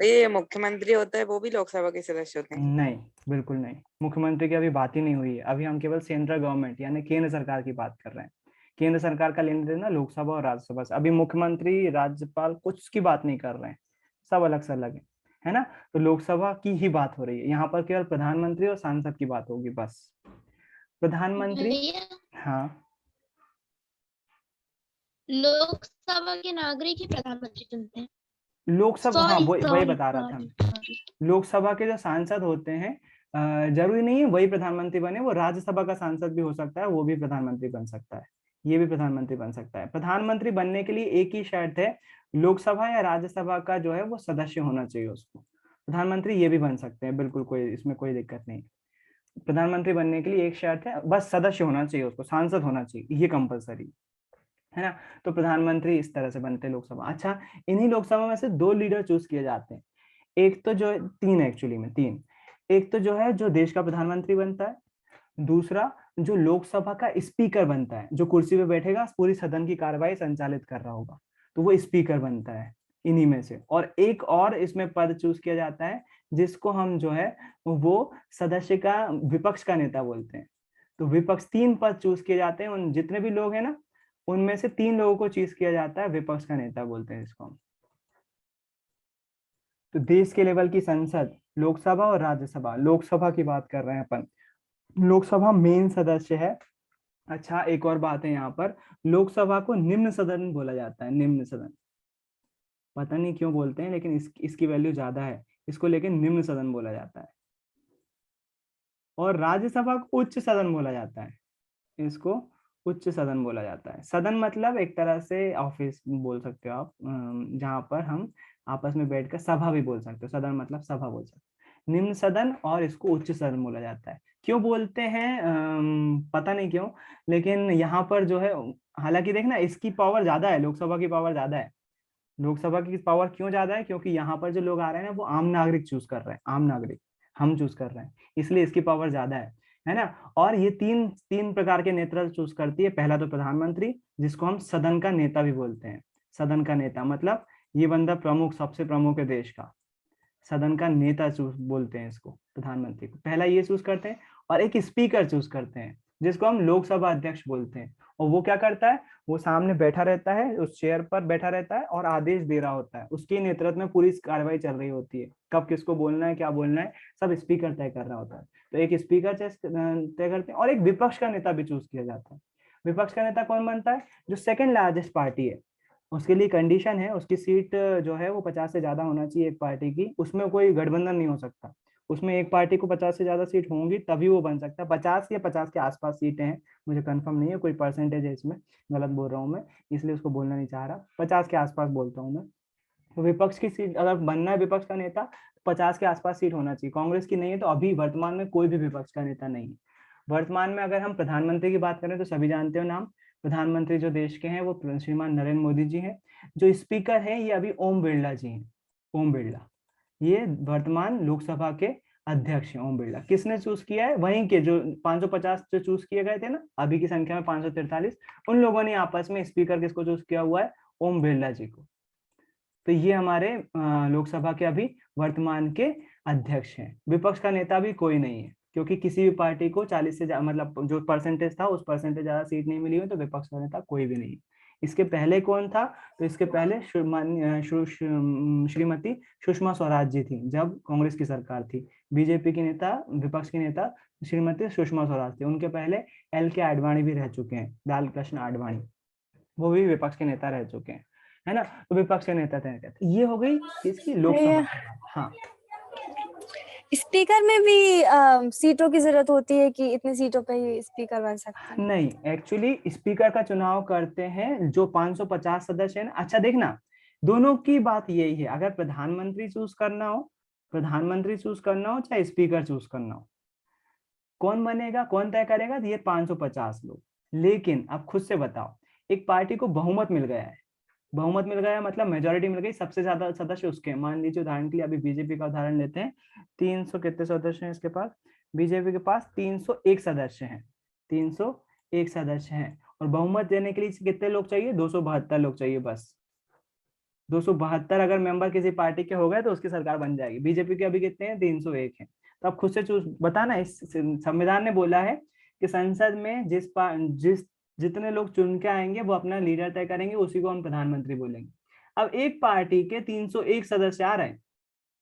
ये मुख्यमंत्री होता है वो भी लोकसभा के सदस्य होते हैं? नहीं, बिल्कुल नहीं। मुख्यमंत्री की अभी बात ही नहीं हुई है। अभी हम केवल सेंट्रल गवर्नमेंट यानी केंद्र सरकार की बात कर रहे हैं। केंद्र सरकार का लेना देना लोकसभा और राज्यसभा से। अभी मुख्यमंत्री, राज्यपाल कुछ की बात नहीं कर रहे हैं, सब अलग से अलग है ना। तो लोकसभा की ही बात हो रही है यहाँ पर, केवल प्रधानमंत्री और सांसद की बात होगी बस। प्रधानमंत्री, भैया हाँ, लोकसभा के नागरिक ही प्रधानमंत्री चुनते हैं। लोकसभा, हाँ सॉरी वही वही सॉरी बता रहा था। सॉरी। लोकसभा के जो सांसद होते हैं, जरूरी नहीं है वही प्रधानमंत्री बने, वो राज्यसभा का सांसद भी हो सकता है, वो भी प्रधानमंत्री बन सकता है। ये भी प्रधानमंत्री बन सकता है। प्रधानमंत्री बनने के लिए एक ही शर्त है, लोकसभा या राज्यसभा का जो है वो सदस्य होना चाहिए उसको। प्रधानमंत्री ये भी बन सकते हैं, बिल्कुल कोई इसमें कोई दिक्कत नहीं। प्रधानमंत्री बनने के लिए एक शर्त है, बस सदस्य होना चाहिए उसको, सांसद होना चाहिए, ये कंपलसरी है ना। तो प्रधानमंत्री इस तरह से बनते हैं लोकसभा। अच्छा, इन्हीं लोकसभा में से 2 लीडर चूज किए जाते हैं। एक तो जो है 3 एक्चुअली में 3, एक तो जो है जो देश का प्रधानमंत्री बनता है। दूसरा जो लोकसभा का स्पीकर बनता है, जो कुर्सी पे बैठेगा पूरी सदन की कार्यवाही संचालित कर रहा होगा, तो वो स्पीकर बनता है इन्हीं में से। और एक और इसमें पद चूज किया जाता है जिसको हम जो है वो सदस्य का विपक्ष का नेता बोलते हैं। तो विपक्ष 3 पद चूज किए जाते हैं, उन जितने भी लोग हैं ना, उनमें से 3 लोगों को चूज किया जाता है, विपक्ष का नेता बोलते हैं इसको हम। तो देश के लेवल की संसद, लोकसभा और राज्यसभा। लोकसभा की बात कर रहे हैं अपन, लोकसभा मेन सदस्य है। अच्छा, एक और बात है यहाँ पर, लोकसभा को निम्न सदन बोला जाता है, निम्न सदन। पता नहीं क्यों बोलते हैं, लेकिन इसकी वैल्यू ज्यादा है, इसको लेकिन निम्न सदन बोला जाता है। और राज्यसभा को उच्च सदन बोला जाता है, इसको उच्च सदन बोला जाता है। सदन मतलब एक तरह से ऑफिस बोल सकते हो आप, जहाँ पर हम आपस में बैठकर सभा भी बोल सकते हो, सदन मतलब सभा बोल सकते हो। निम्न सदन और इसको उच्च सदन बोला जाता है। क्यों बोलते हैं पता नहीं क्यों, लेकिन यहाँ पर जो है, हालांकि देखना इसकी पावर ज्यादा है, लोकसभा की पावर ज्यादा है। लोकसभा की पावर क्यों ज्यादा है? क्योंकि यहाँ पर जो लोग आ रहे हैं ना, वो आम नागरिक चूज कर रहे हैं, आम नागरिक हम चूज कर रहे हैं, इसलिए इसकी पावर ज्यादा है ना। और ये तीन तीन प्रकार के नेतृत्व चूज करती है। पहला तो प्रधानमंत्री, जिसको हम सदन का नेता भी बोलते हैं। सदन का नेता मतलब ये बंदा प्रमुख, सबसे प्रमुख है देश का, सदन का नेता चूज बोलते हैं इसको, प्रधानमंत्री को पहला ये चूज करते हैं। और एक स्पीकर चूज करते हैं, जिसको हम लोकसभा अध्यक्ष बोलते हैं। और वो क्या करता है? वो सामने बैठा रहता है, उस चेयर पर बैठा रहता है और आदेश दे रहा होता है, उसके नेतृत्व में पूरी कार्रवाई चल रही होती है। कब किसको बोलना है, क्या बोलना है, सब स्पीकर तय कर रहा होता है। तो एक स्पीकर तय करते हैं, और एक विपक्ष का नेता भी चूज किया जाता है। विपक्ष का नेता कौन बनता है? जो सेकंड लार्जेस्ट पार्टी है। उसके लिए कंडीशन है, उसकी सीट जो है वो 50 से ज्यादा होना चाहिए एक पार्टी की, उसमें कोई गठबंधन नहीं हो सकता। उसमें एक पार्टी को 50 से ज्यादा सीट होंगी तभी वो बन सकता है। 50 या 50 के आसपास सीटें हैं, मुझे कंफर्म नहीं है, कोई परसेंटेज है इसमें, गलत बोल रहा हूँ मैं, इसलिए उसको बोलना नहीं चाह रहा। 50 के आसपास बोलता हूँ मैं। तो विपक्ष की सीट अगर बनना है, विपक्ष का नेता, 50 के आसपास सीट होना चाहिए। कांग्रेस की नहीं है, तो अभी वर्तमान में कोई भी विपक्ष का नेता नहीं है। वर्तमान में अगर हम प्रधानमंत्री की बात करें तो सभी जानते हो नाम, प्रधानमंत्री जो देश के हैं वो श्रीमान नरेंद्र मोदी जी हैं। जो स्पीकर हैं ये अभी ओम बिरला जी हैं, ओम बिरला। ये वर्तमान लोकसभा के अध्यक्ष हैं ओम बिरला। किसने चूज किया है? वहीं के जो 550 जो चूज किए गए थे ना, अभी की संख्या में 543, उन लोगों ने आपस में स्पीकर किसको चूज किया हुआ है? ओम बिरला जी को। तो ये हमारे लोकसभा के अभी वर्तमान के अध्यक्ष हैं। विपक्ष का नेता भी कोई नहीं है, क्योंकि किसी भी पार्टी को 40 से मतलब जो परसेंटेज था उस परसेंटेज ज्यादा सीट नहीं मिली हुई, तो विपक्ष का नेता कोई भी नहीं। इसके पहले कौन था? तो इसके पहले श्रीमती सुषमा स्वराज जी थी, जब कांग्रेस की सरकार थी। बीजेपी की नेता, विपक्ष की नेता श्रीमती सुषमा स्वराज थी। उनके पहले LK आडवाणी भी रह चुके हैं, लाल कृष्ण आडवाणी, वो भी विपक्ष के नेता रह चुके हैं, है ना। तो विपक्ष के नेता तय करते। ये हो गई इसकी लोकसभा। हाँ, स्पीकर में भी सीटों की जरूरत होती है कि इतनी सीटों पे ही स्पीकर बन सकते हैं? नहीं, एक्चुअली स्पीकर का चुनाव करते हैं जो 550 सदस्य है ना। अच्छा देखना, दोनों की बात यही है, अगर प्रधानमंत्री चूज करना हो, चाहे स्पीकर चूज करना हो, कौन बनेगा, कौन तय करेगा? ये 550 लोग। लेकिन अब खुद से बताओ, एक पार्टी को बहुमत मिल गया है, बहुमत मिल गया मतलब मेजोरिटी मिल गई, सबसे ज्यादा सदस्य उसके। मान लीजिए उदाहरण के लिए अभी बीजेपी का उदाहरण लेते हैं, 300 कितने सदस्य हैं इसके पास? बीजेपी के पास 301 सदस्य हैं, 301 सदस्य हैं। और बहुमत देने के लिए कितने लोग चाहिए? 272 लोग चाहिए बस। 272 अगर मेंबर किसी पार्टी के हो गए तो उसकी सरकार बन जाएगी। बीजेपी के अभी कितने हैं? 301 हैं। तो आप खुद से चूज बताना। इस संविधान ने बोला है कि संसद में जिस जितने लोग चुन के आएंगे वो अपना लीडर तय करेंगे, उसी को हम प्रधानमंत्री बोलेंगे। अब एक पार्टी के 301 सदस्य आ रहे हैं,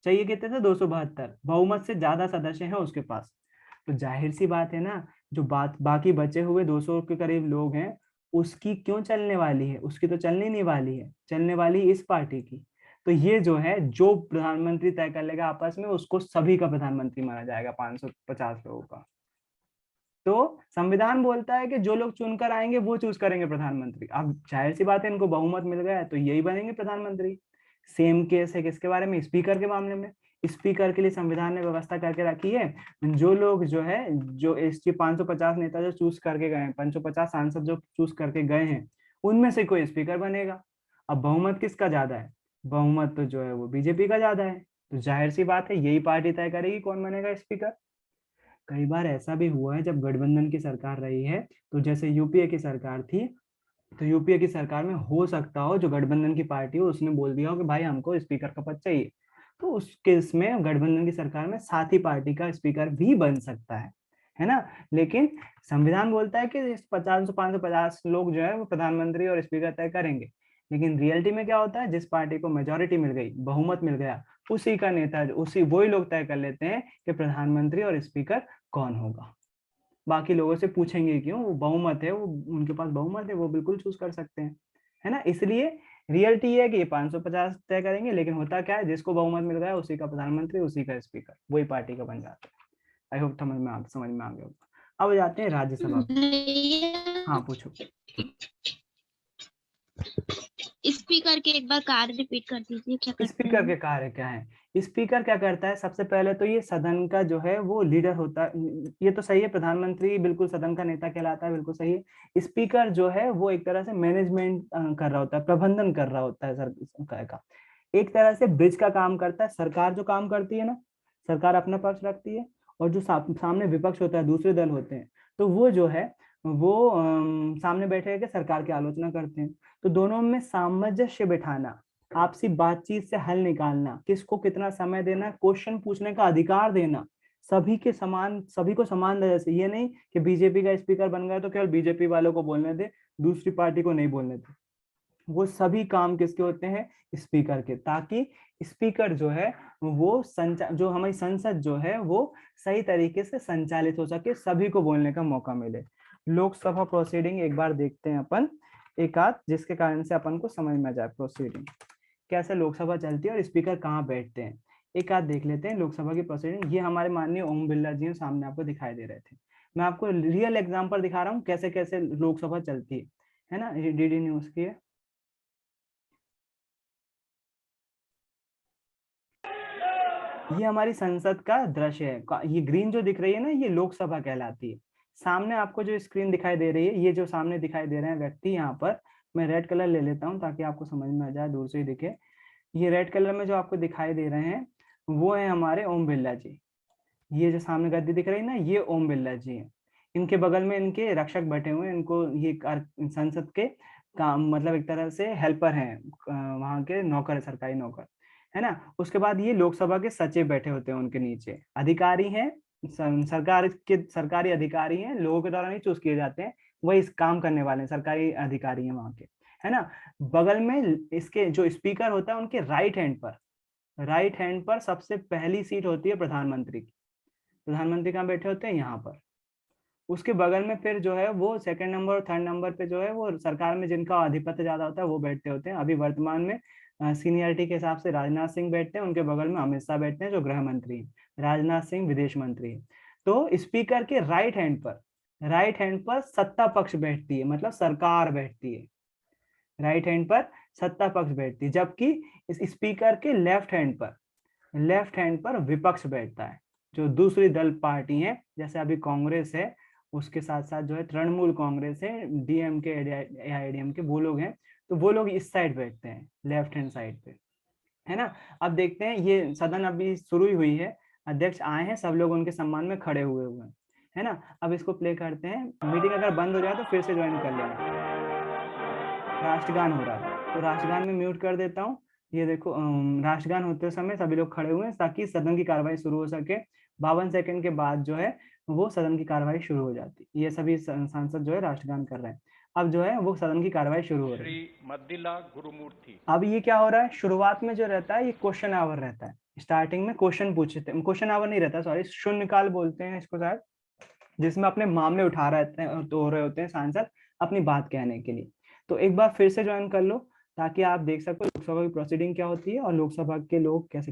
चाहिए कितने थे? 272। बहुमत से ज्यादा सदस्य हैं उसके पास। तो जाहिर सी बात है ना, जो बाकी बचे हुए 200 के करीब लोग हैं, उसकी क्यों चलने वाली है? उसकी तो चलनी नहीं वाली है, चलने वाली इस पार्टी की। तो ये जो है, जो प्रधानमंत्री तय कर लेगा आपस में, उसको सभी का प्रधानमंत्री माना जाएगा, 550 लोगों का। तो संविधान बोलता है कि जो लोग चुनकर आएंगे वो चूज करेंगे प्रधानमंत्री। अब जाहिर सी बात है, इनको बहुमत मिल गया है तो यही बनेंगे प्रधानमंत्री। सेम केस है किसके बारे में? स्पीकर के मामले में। स्पीकर के लिए संविधान ने व्यवस्था करके रखी है, जो लोग जो है, जो इस 550 नेता जो चूज करके गए हैं, 550 सांसद जो चूज करके गए हैं, उनमें से कोई स्पीकर बनेगा। अब बहुमत किसका ज्यादा है? बहुमत तो जो है वो बीजेपी का ज्यादा है, तो जाहिर सी बात है यही पार्टी तय करेगी कौन बनेगा स्पीकर। कई बार ऐसा भी हुआ है जब गठबंधन की सरकार रही है, तो जैसे यूपीए की सरकार थी, तो यूपीए की सरकार में हो सकता हो जो गठबंधन की पार्टी हो उसने बोल दिया हो कि भाई हमको स्पीकर का पद चाहिए, तो उस केस में गठबंधन की सरकार में साथी पार्टी का स्पीकर भी बन सकता है ना। लेकिन संविधान बोलता है कि 550 लोग जो है वो प्रधानमंत्री और स्पीकर तय करेंगे। लेकिन रियलिटी में क्या होता है, जिस पार्टी को मेजोरिटी मिल गई, बहुमत मिल गया, उसी का नेता, उसी वही लोग तय कर लेते हैं कि प्रधानमंत्री और स्पीकर कौन होगा। बाकी लोगों से पूछेंगे क्यों? वो बहुमत है, वो उनके पास बहुमत है, वो बिल्कुल चूज कर सकते हैं, है ना। इसलिए रियलिटी ये है कि ये 550 तय करेंगे, लेकिन होता क्या है, जिसको बहुमत मिल गया उसी का प्रधानमंत्री, उसी का स्पीकर, वही पार्टी का बन जाता है। आई होप समझ में आ गया होगा। अब जाते हैं राज्यसभा। हाँ पूछो। स्पीकर के एक बार कार्य रिपीट कर दीजिए, क्या करते स्पीकर हैं? के कार्य क्या है? स्पीकर क्या करता है? सबसे पहले तो ये सदन का जो है वो लीडर होता है। ये तो सही है, प्रधानमंत्री बिल्कुल सदन का नेता कहलाता है, बिल्कुल सही है। स्पीकर जो है वो एक तरह से मैनेजमेंट कर रहा होता है, प्रबंधन कर रहा होता है सरकार का। एक तरह से ब्रिज का काम करता है। सरकार जो काम करती है ना, सरकार अपना पक्ष रखती है, और जो सामने विपक्ष होता है, दूसरे दल होते हैं, तो वो जो है वो सामने बैठे के सरकार की आलोचना करते हैं। तो दोनों में सामंजस्य बिठाना, आपसी बातचीत से हल निकालना, किसको कितना समय देना, क्वेश्चन पूछने का अधिकार देना, सभी के समान, सभी को समान दर्जे से। ये नहीं कि बीजेपी का स्पीकर बन गया तो केवल बीजेपी वालों को बोलने दे, दूसरी पार्टी को नहीं बोलने दे। वो सभी काम किसके होते हैं? स्पीकर के, ताकि स्पीकर जो है वो जो हमारी संसद जो है वो सही तरीके से संचालित हो सके, सभी को बोलने का मौका मिले। लोकसभा प्रोसीडिंग एक बार देखते हैं अपन एक आध, जिसके कारण से अपन को समझ में आ जाए प्रोसीडिंग कैसे लोकसभा चलती है और स्पीकर कहाँ बैठते हैं। एक आध देख लेते हैं लोकसभा की प्रोसीडिंग। ये हमारे माननीय ओम बिरला जी सामने आपको दिखाई दे रहे थे। मैं आपको रियल एग्जांपल दिखा रहा हूँ कैसे कैसे लोकसभा चलती है ना। ये डीडी न्यूज की है। ये हमारी संसद का दृश्य है। ये ग्रीन जो दिख रही है ना, ये लोकसभा कहलाती है। सामने आपको जो स्क्रीन दिखाई दे रही है, ये जो सामने दिखाई दे रहे हैं व्यक्ति, यहाँ पर मैं रेड कलर ले लेता हूँ ताकि आपको समझ में आ जाए, दूर से ही दिखे। ये रेड कलर में जो आपको दिखाई दे रहे हैं वो है हमारे ओम बिरला जी। ये जो सामने गद्दी दिख रही है ना, ये ओम बिरला जी हैं। इनके बगल में इनके रक्षक बैठे हुए हैं, इनको ये संसद के काम मतलब एक तरह से हेल्पर हैं, वहाँ के नौकर है, सरकारी नौकर है ना। उसके बाद ये लोकसभा के सचिव बैठे होते हैं उनके नीचे, अधिकारी हैं, सरकारी अधिकारी हैं, लोगों के द्वारा नहीं चूज किए जाते हैं, वही इस काम करने वाले हैं, सरकारी अधिकारी हैं वहाँ के, है ना। बगल में इसके जो स्पीकर होता है उनके राइट हैंड पर सबसे पहली सीट होती है प्रधानमंत्री की। प्रधानमंत्री कहाँ बैठे होते हैं? यहाँ पर। उसके बगल में फिर जो है वो सेकंड नंबर और थर्ड नंबर पे जो है वो सरकार में जिनका आधिपत्य ज्यादा होता है वो बैठते होते हैं। अभी वर्तमान में सीनियरिटी के हिसाब से राजनाथ सिंह बैठते हैं, उनके बगल में अमित शाह बैठते हैं जो गृह मंत्री हैं, राजनाथ सिंह विदेश मंत्री हैं। तो स्पीकर के राइट हैंड पर सत्ता पक्ष बैठती है, मतलब सरकार बैठती है, राइट हैंड पर सत्ता पक्ष बैठती है, जबकि इस स्पीकर के लेफ्ट हैंड पर विपक्ष बैठता है, जो दूसरी दल पार्टी है, जैसे अभी कांग्रेस है, उसके साथ साथ जो है तृणमूल कांग्रेस है, डीएमके, एआईएडीएमके, वो लोग हैं, तो वो लोग इस साइड बैठते हैं, लेफ्ट हैंड साइड पे, है ना। अब देखते हैं, ये सदन अभी शुरू ही हुई है, अध्यक्ष आए हैं, सब लोग उनके सम्मान में खड़े हुए हैं, है ना। अब इसको प्ले करते हैं, मीटिंग अगर बंद हो जाए तो फिर से ज्वाइन कर लेना। राष्ट्रगान हो रहा है, तो राष्ट्रगान में म्यूट कर देता हूँ। ये देखो, राष्ट्रगान होते समय सभी लोग खड़े हुए हैं ताकि सदन की कार्रवाई शुरू हो सके। 52 सेकंड के बाद जो है वो सदन की कार्रवाई शुरू हो जाती है। ये सभी सांसद जो है राष्ट्रगान कर रहे हैं। अब जो है वो सदन की कार्रवाई शुरू हो रही है। श्री मद्दिला गुरुमूर्ति। अब ये क्या हो रहा है, शुरुआत में जो रहता है ये क्वेश्चन आवर रहता है, स्टार्टिंग में क्वेश्चन पूछते हैं, क्वेश्चन आवर नहीं रहता, सॉरी, शून्यकाल बोलते हैं इसको शायद, जिसमें अपने मामले उठा रहे होते हैं सांसद अपनी बात कहने के लिए। तो एक बार फिर से ज्वाइन कर लो ताकि आप देख सको लोकसभा की प्रोसीडिंग क्या होती है और लोकसभा के लोग कैसे